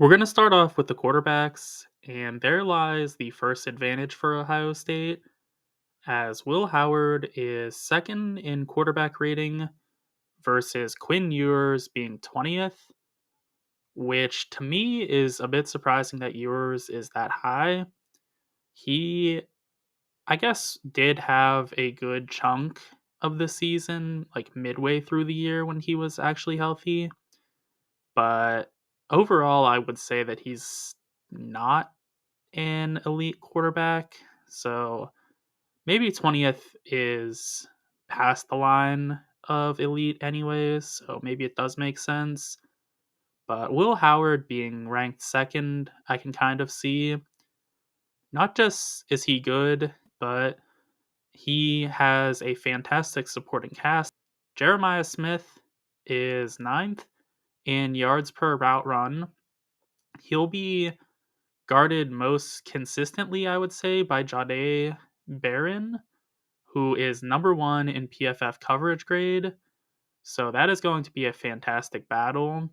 We're going to start off with the quarterbacks, and there lies the first advantage for Ohio State, as Will Howard is second in quarterback rating versus Quinn Ewers being 20th, which to me is a bit surprising that Ewers is that high. He, I guess, did have a good chunk of the season, like midway through the year when he was actually healthy, but overall, I would say that he's not an elite quarterback. So maybe 20th is past the line of elite, anyways. So maybe it does make sense. But Will Howard being ranked second, I can kind of see. Not just is he good, but he has a fantastic supporting cast. Jeremiah Smith is ninth in yards per route run. He'll be guarded most consistently, I would say, by Jade Barron, who is number one in PFF coverage grade. So that is going to be a fantastic battle.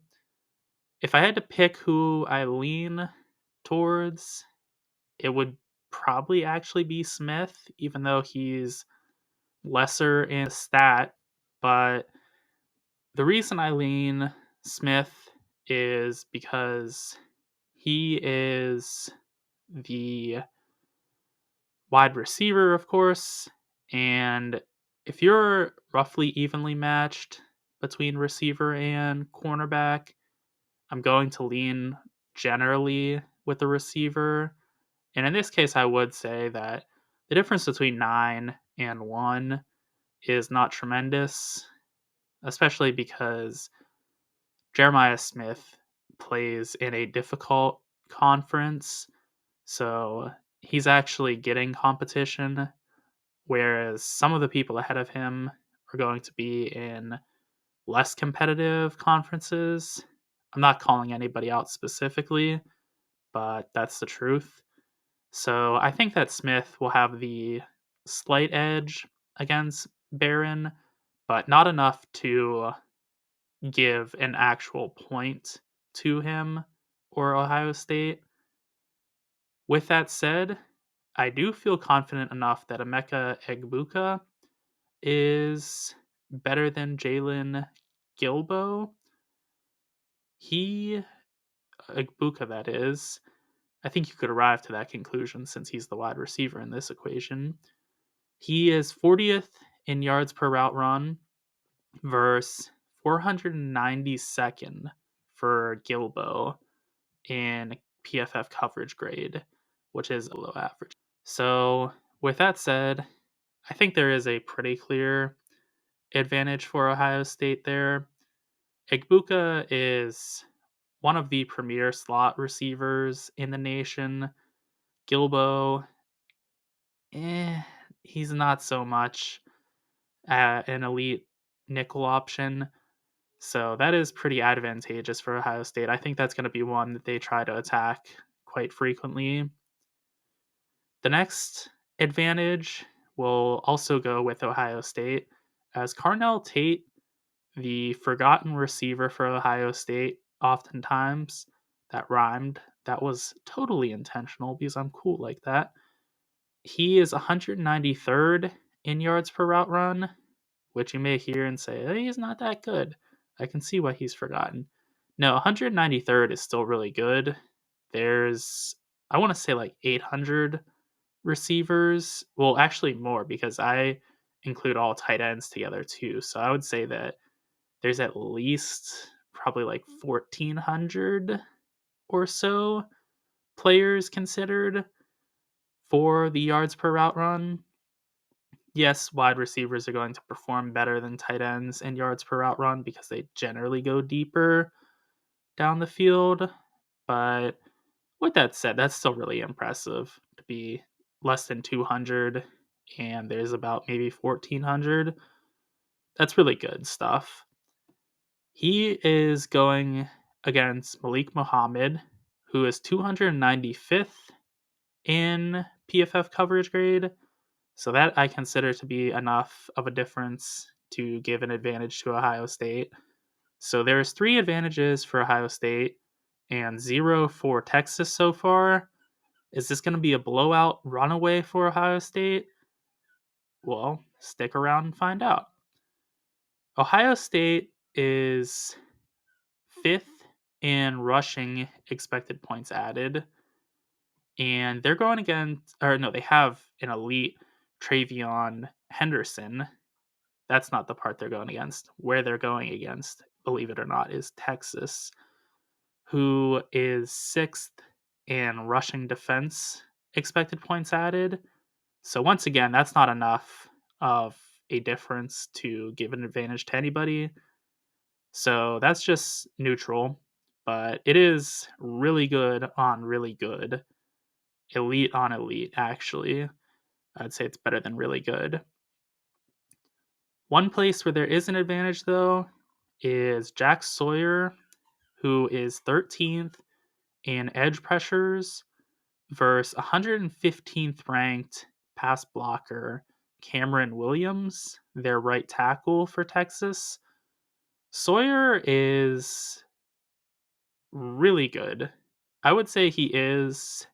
If I had to pick who I lean towards, it would probably actually be Smith, even though he's lesser in stat. But the reason I lean Smith is because he is the wide receiver, of course. And if you're roughly evenly matched between receiver and cornerback, I'm going to lean generally with the receiver. And in this case, I would say that the difference between 9 and 1 is not tremendous, especially because Jeremiah Smith plays in a difficult conference. So he's actually getting competition, whereas some of the people ahead of him are going to be in less competitive conferences. I'm not calling anybody out specifically, but that's the truth. So I think that Smith will have the slight edge against Barron, but not enough to give an actual point to him or Ohio State. With that said, I do feel confident enough that Emeka Egbuka is better than Jalen Gilbo. He, Egbuka that is, I think you could arrive to that conclusion since he's the wide receiver in this equation. He is 40th in yards per route run versus 492nd for Gilbo in PFF coverage grade, which is below average. So, with that said, I think there is a pretty clear advantage for Ohio State there. Egbuka is one of the premier slot receivers in the nation. Gilbo, he's not so much an elite nickel option. So that is pretty advantageous for Ohio State. I think that's going to be one that they try to attack quite frequently. The next advantage will also go with Ohio State, as Carnell Tate, the forgotten receiver for Ohio State, oftentimes, that rhymed. That was totally intentional because I'm cool like that. He is 193rd in yards per route run, which you may hear and say, hey, he's not that good. I can see why he's forgotten. No, 193rd is still really good. There's, I want to say like 800 receivers. Well, actually more because I include all tight ends together too. So I would say that there's at least probably like 1,400 or so players considered for the yards per route run. Yes, wide receivers are going to perform better than tight ends in yards per route run because they generally go deeper down the field. But with that said, that's still really impressive to be less than 200 and there's about maybe 1,400. That's really good stuff. He is going against Malik Muhammad, who is 295th in PFF coverage grade. So that I consider to be enough of a difference to give an advantage to Ohio State. So there's 3 advantages for Ohio State, and 0 for Texas so far. Is this going to be a blowout runaway for Ohio State? Well, stick around and find out. Ohio State is 5th in rushing expected points added, and they're going against, or no, they have an elite Travion Henderson. That's not the part they're going against. Where they're going against, believe it or not, is Texas, who is 6th in rushing defense expected points added. So once again, that's not enough of a difference to give an advantage to anybody. So that's just neutral, but it is really good on really good. Elite on elite, actually. I'd say it's better than really good. One place where there is an advantage, though, is Jack Sawyer, who is 13th in edge pressures versus 115th ranked pass blocker Cameron Williams, their right tackle for Texas. Sawyer is really good. I would say he is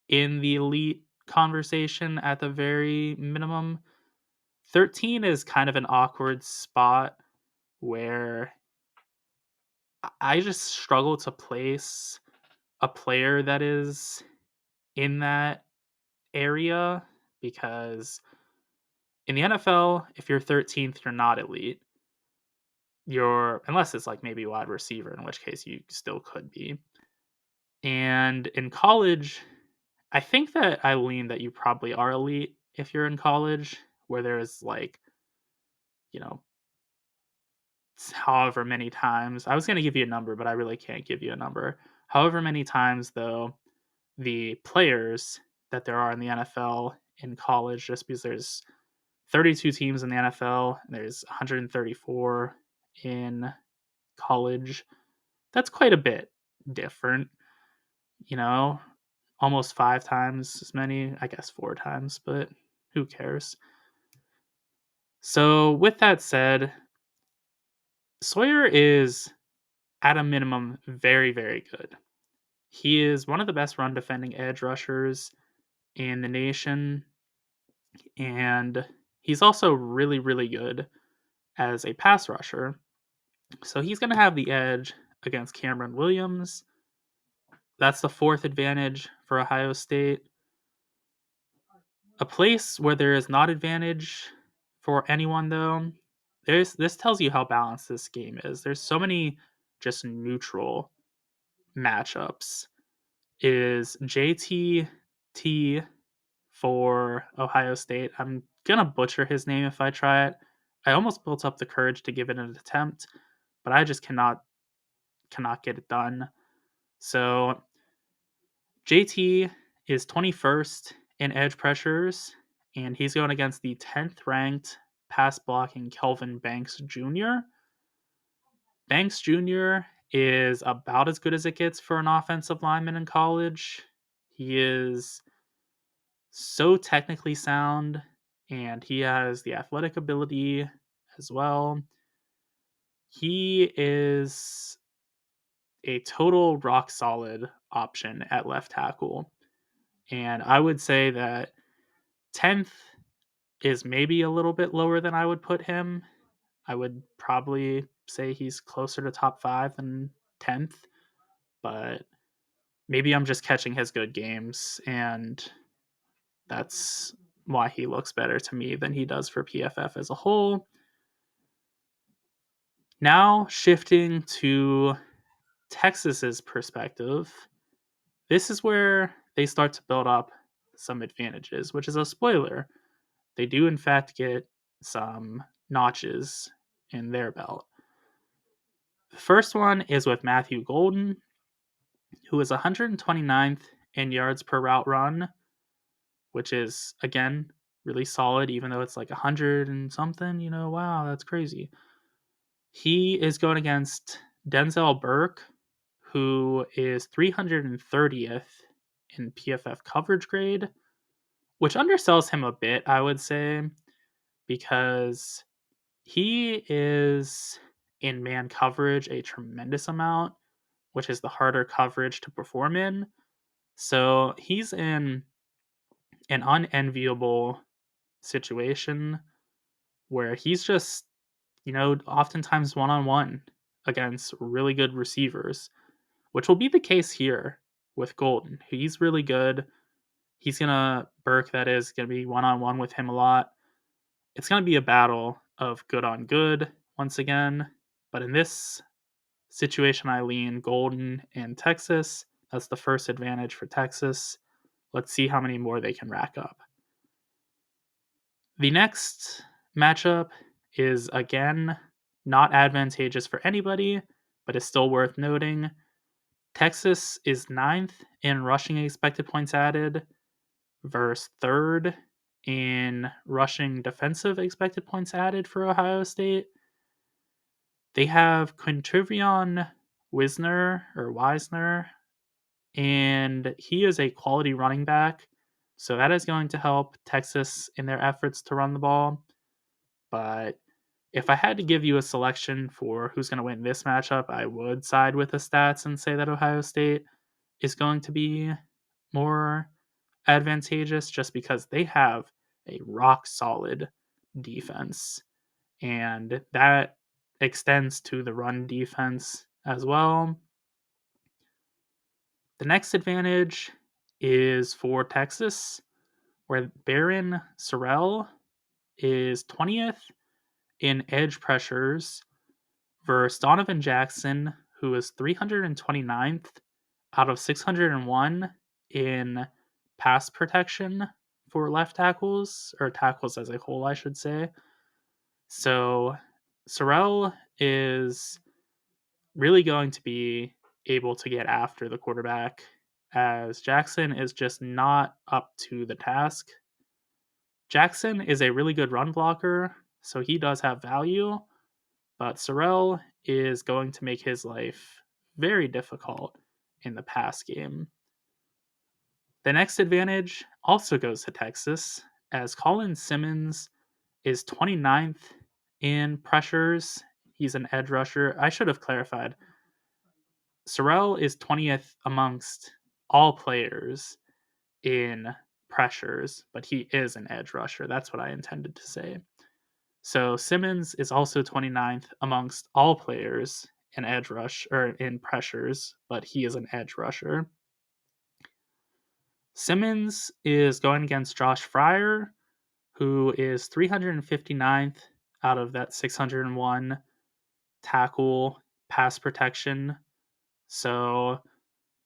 in the elite conversation at the very minimum. 13 is kind of an awkward spot where I just struggle to place a player that is in that area because in the NFL, if you're 13th, you're not elite. You're, unless it's like maybe wide receiver, in which case you still could be. And in college, I think that I lean that you probably are elite if you're in college, where there's like, you know, however many times. I was going to give you a number, but I really can't give you a number. However many times, though, the players that there are in the NFL in college, just because there's 32 teams in the NFL, and there's 134 in college. That's quite a bit different, you know, almost 5 times as many, I guess 4 times, but who cares? So, with that said, Sawyer is at a minimum very, very good. He is one of the best run defending edge rushers in the nation, and he's also really, really good as a pass rusher. So he's going to have the edge against Cameron Williams. That's the 4th advantage for Ohio State. A place where there is not advantage for anyone, though, this tells you how balanced this game is. There's so many just neutral matchups. Is JTT for Ohio State. I'm gonna butcher his name if I try it. I almost built up the courage to give it an attempt, but I just cannot get it done. So JT is 21st in edge pressures, and he's going against the 10th ranked pass blocking Kelvin Banks Jr. Banks Jr. is about as good as it gets for an offensive lineman in college. He is so technically sound, and he has the athletic ability as well. He is a total rock solid option at left tackle. And I would say that 10th is maybe a little bit lower than I would put him. I would probably say he's closer to top 5 than 10th, but maybe I'm just catching his good games, and that's why he looks better to me than he does for PFF as a whole. Now, shifting to Texas's perspective, this is where they start to build up some advantages, which is a spoiler. They do, in fact, get some notches in their belt. The first one is with Matthew Golden, who is 129th in yards per route run, which is, again, really solid, even though it's like 100 and something. Wow, that's crazy. He is going against Denzel Burke, who is 330th in PFF coverage grade, which undersells him a bit, I would say, because he is in man coverage a tremendous amount, which is the harder coverage to perform in. So he's in an unenviable situation where he's just, oftentimes one on one against really good receivers, which will be the case here with Golden. He's really good. Burke, that is, going to be one on one with him a lot. It's going to be a battle of good on good once again. But in this situation, I lean Golden and Texas. That's the first advantage for Texas. Let's see how many more they can rack up. The next matchup is, again, not advantageous for anybody, but is still worth noting. Texas is 9th in rushing expected points added versus 3rd in rushing defensive expected points added for Ohio State. They have Quintrivion Wisner, and he is a quality running back, so that is going to help Texas in their efforts to run the ball. But if I had to give you a selection for who's going to win this matchup, I would side with the stats and say that Ohio State is going to be more advantageous just because they have a rock solid defense, and that extends to the run defense as well. The next advantage is for Texas, where Barron Sorrell is 20th in edge pressures versus Donovan Jackson, who is 329th out of 601 in pass protection for left tackles, or tackles as a whole, I should say. So Sorrell is really going to be able to get after the quarterback, as Jackson is just not up to the task. Jackson is a really good run blocker, so he does have value, but Sorrell is going to make his life very difficult in the pass game. The next advantage also goes to Texas, as Colin Simmons is 29th in pressures. He's an edge rusher. I should have clarified. Sorrell is 20th amongst all players in pressures, but he is an edge rusher. That's what I intended to say. So Simmons is also 29th amongst all players in edge rush or in pressures, but he is an edge rusher. Simmons is going against Josh Fryer, who is 359th out of that 601 tackle pass protection. So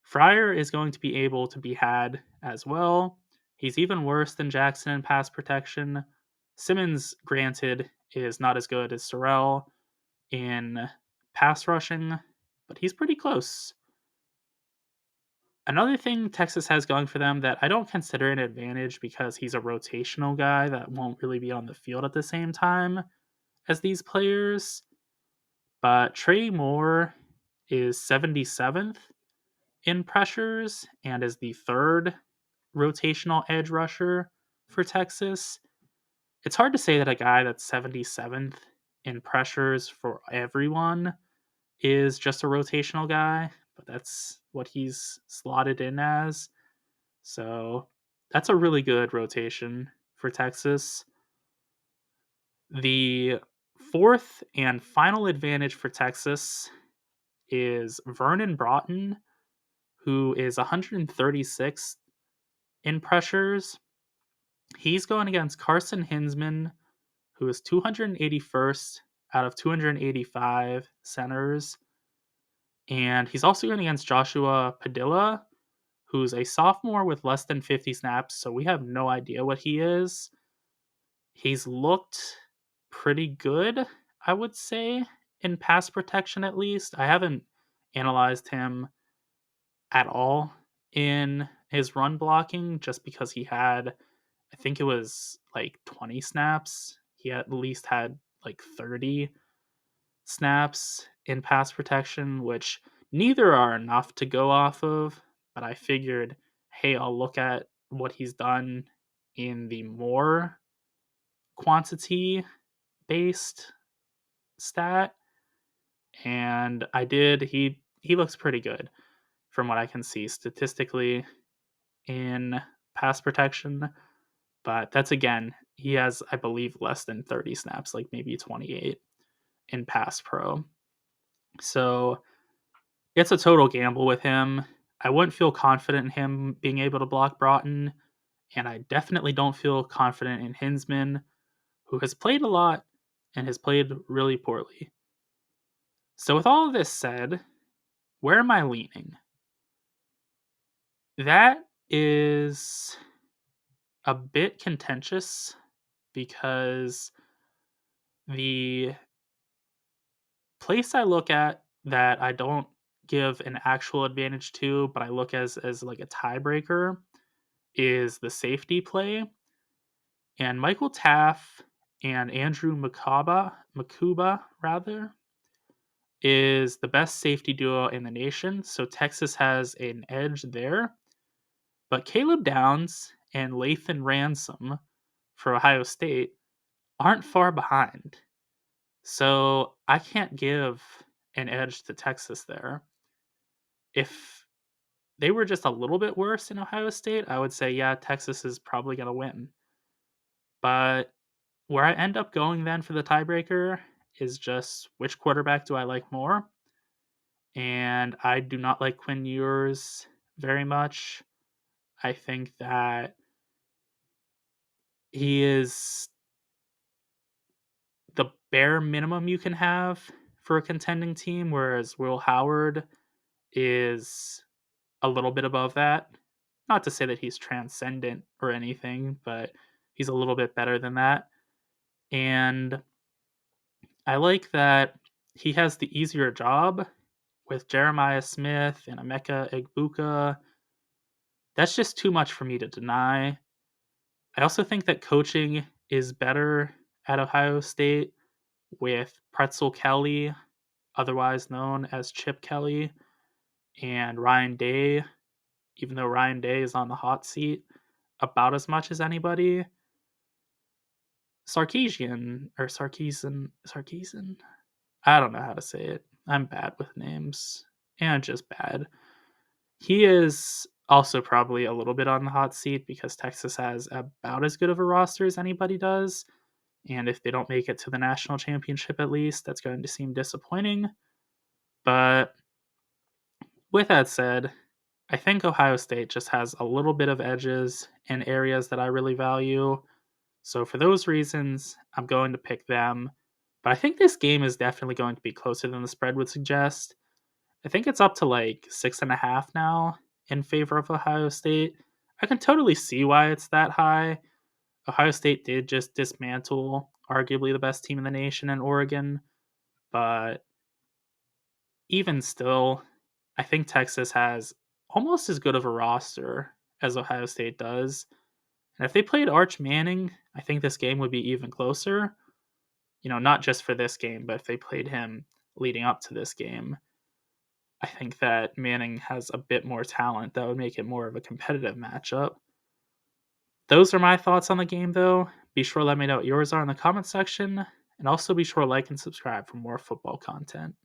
Fryer is going to be able to be had as well. He's even worse than Jackson in pass protection. Simmons, granted, is not as good as Sorrell in pass rushing, but he's pretty close. Another thing Texas has going for them that I don't consider an advantage because he's a rotational guy that won't really be on the field at the same time as these players, but Trey Moore is 77th in pressures and is the 3rd rotational edge rusher for Texas. It's hard to say that a guy that's 77th in pressures for everyone is just a rotational guy, but that's what he's slotted in as. So that's a really good rotation for Texas. The 4th and final advantage for Texas is Vernon Broughton, who is 136th in pressures. He's going against Carson Hinsman, who is 281st out of 285 centers. And he's also going against Joshua Padilla, who's a sophomore with less than 50 snaps, so we have no idea what he is. He's looked pretty good, I would say, in pass protection at least. I haven't analyzed him at all in his run blocking just because he had, I think it was like 20 snaps. He at least had like 30 snaps in pass protection, which neither are enough to go off of. But I figured, hey, I'll look at what he's done in the more quantity based stat. And I did. He he looks pretty good from what I can see statistically in pass protection. But that's, again, he has, I believe, less than 30 snaps, like maybe 28 in pass pro. So it's a total gamble with him. I wouldn't feel confident in him being able to block Broughton, and I definitely don't feel confident in Hinsman, who has played a lot and has played really poorly. So with all of this said, where am I leaning? That is a bit contentious because the place I look at that I don't give an actual advantage to, but I look as like a tiebreaker, is the safety play. And Michael Taff and Andrew Makuba rather, is the best safety duo in the nation. So Texas has an edge there. But Caleb Downs and Lathan Ransom for Ohio State aren't far behind. So I can't give an edge to Texas there. If they were just a little bit worse in Ohio State, I would say, yeah, Texas is probably going to win. But where I end up going then for the tiebreaker is just which quarterback do I like more? And I do not like Quinn Ewers very much. I think that he is the bare minimum you can have for a contending team, whereas Will Howard is a little bit above that. Not to say that he's transcendent or anything, but he's a little bit better than that. And I like that he has the easier job with Jeremiah Smith and Emeka Egbuka. That's just too much for me to deny. I also think that coaching is better at Ohio State with Pretzel Kelly, otherwise known as Chip Kelly, and Ryan Day, even though Ryan Day is on the hot seat about as much as anybody. Sarkeesian. I don't know how to say it. I'm bad with names, and just bad. He is also probably a little bit on the hot seat because Texas has about as good of a roster as anybody does. And if they don't make it to the national championship, at least, that's going to seem disappointing. But with that said, I think Ohio State just has a little bit of edges in areas that I really value. So for those reasons, I'm going to pick them. But I think this game is definitely going to be closer than the spread would suggest. I think it's up to like 6.5 now in favor of Ohio State. I can totally see why it's that high. Ohio State did just dismantle arguably the best team in the nation in Oregon, but even still, I think Texas has almost as good of a roster as Ohio State does. And if they played Arch Manning, I think this game would be even closer. Not just for this game, but if they played him leading up to this game, I think that Manning has a bit more talent that would make it more of a competitive matchup. Those are my thoughts on the game, though. Be sure to let me know what yours are in the comment section, and also be sure to like and subscribe for more football content.